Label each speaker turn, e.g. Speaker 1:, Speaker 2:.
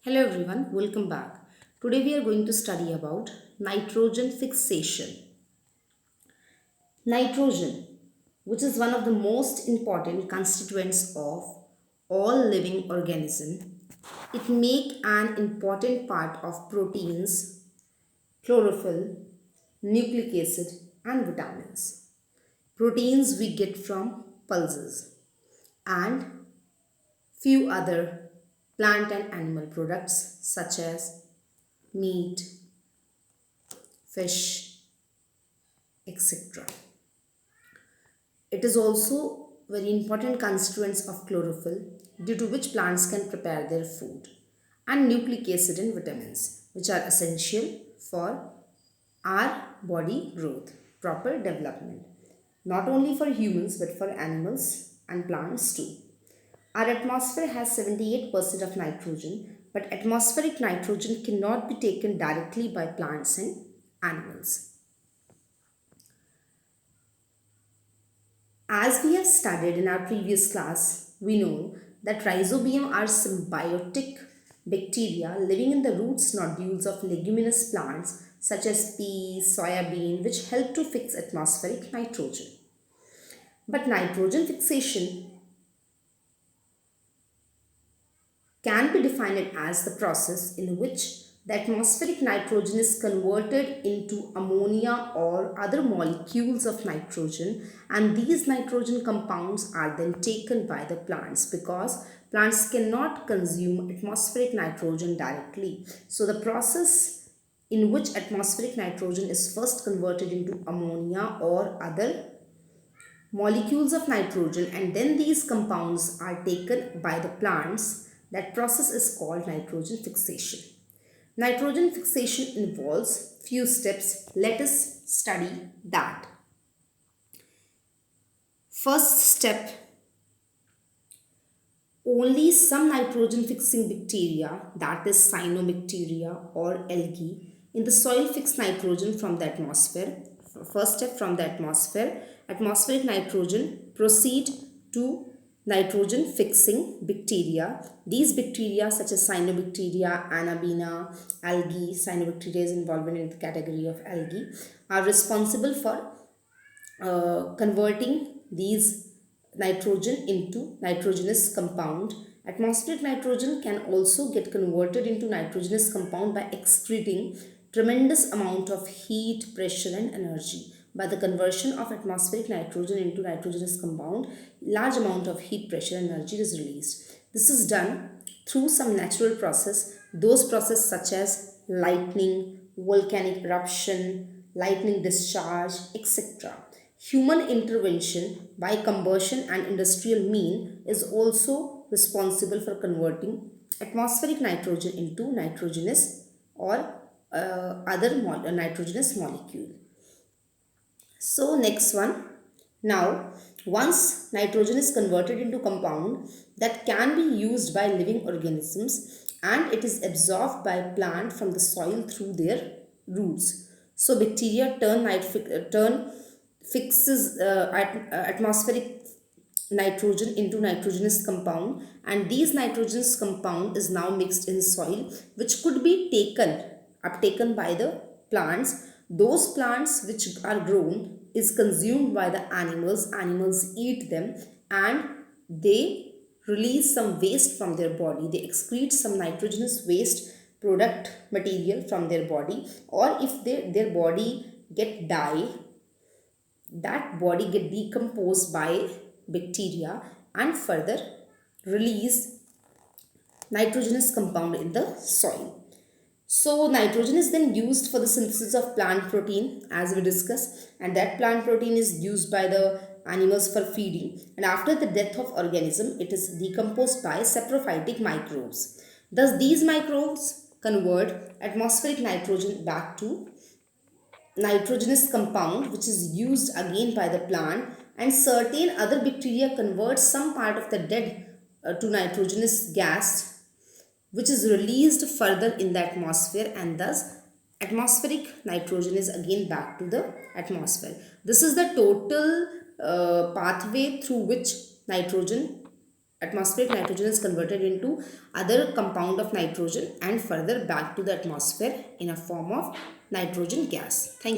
Speaker 1: Hello everyone, welcome back. Today we are going to study about nitrogen fixation. Nitrogen, which is one of the most important constituents of all living organism, it make an important part of proteins, chlorophyll, nucleic acid and vitamins. Proteins we get from pulses and few other plant and animal products such as meat, fish, etc. It is also very important constituents of chlorophyll due to which plants can prepare their food, and nucleic acid and vitamins which are essential for our body growth, proper development, not only for humans but for animals and plants too. Our atmosphere has 78% of nitrogen, but atmospheric nitrogen cannot be taken directly by plants and animals. As we have studied in our previous class, we know that rhizobium are symbiotic bacteria living in the roots nodules of leguminous plants such as peas, soybean, which help to fix atmospheric nitrogen. But nitrogen fixation can be defined as the process in which the atmospheric nitrogen is converted into ammonia or other molecules of nitrogen, and these nitrogen compounds are then taken by the plants because plants cannot consume atmospheric nitrogen directly. So the process in which atmospheric nitrogen is first converted into ammonia or other molecules of nitrogen, and then these compounds are taken by the plants. That process is called nitrogen fixation. Nitrogen fixation involves few steps. Let us study that. First step, only some nitrogen fixing bacteria, that is cyanobacteria or algae, in the soil fix nitrogen from the atmosphere. First step, from the atmosphere, atmospheric nitrogen proceed to nitrogen fixing bacteria. These bacteria such as cyanobacteria, Anabaena, algae, cyanobacteria is involved in the category of algae, are responsible for converting these nitrogen into nitrogenous compound. Atmospheric nitrogen can also get converted into nitrogenous compound by excreting tremendous amount of heat, pressure and energy. By the conversion of atmospheric nitrogen into nitrogenous compound, large amount of heat, pressure and energy is released. This is done through some natural process, those processes such as lightning, volcanic eruption, lightning discharge, etc. Human intervention by combustion and industrial mean is also responsible for converting atmospheric nitrogen into nitrogenous or other nitrogenous molecule. So next one. Now, once nitrogen is converted into compound that can be used by living organisms, and it is absorbed by plant from the soil through their roots. So bacteria turn fixes atmospheric nitrogen into nitrogenous compound, and these nitrogenous compound is now mixed in soil, which could be uptaken by the plants. Those plants which are grown is consumed by the animals eat them, and they release some waste from their body, they excrete some nitrogenous waste product material from their body, or if their body get die, that body get decomposed by bacteria and further release nitrogenous compound in the soil. So nitrogen is then used for the synthesis of plant protein as we discussed, and that plant protein is used by the animals for feeding, and after the death of organism it is decomposed by saprophytic microbes. Thus these microbes convert atmospheric nitrogen back to nitrogenous compound, which is used again by the plant, and certain other bacteria convert some part of the dead to nitrogenous gas, which is released further in the atmosphere, and thus atmospheric nitrogen is again back to the atmosphere. This is the total pathway through which nitrogen atmospheric nitrogen is converted into other compound of nitrogen and further back to the atmosphere in a form of nitrogen gas. Thank you.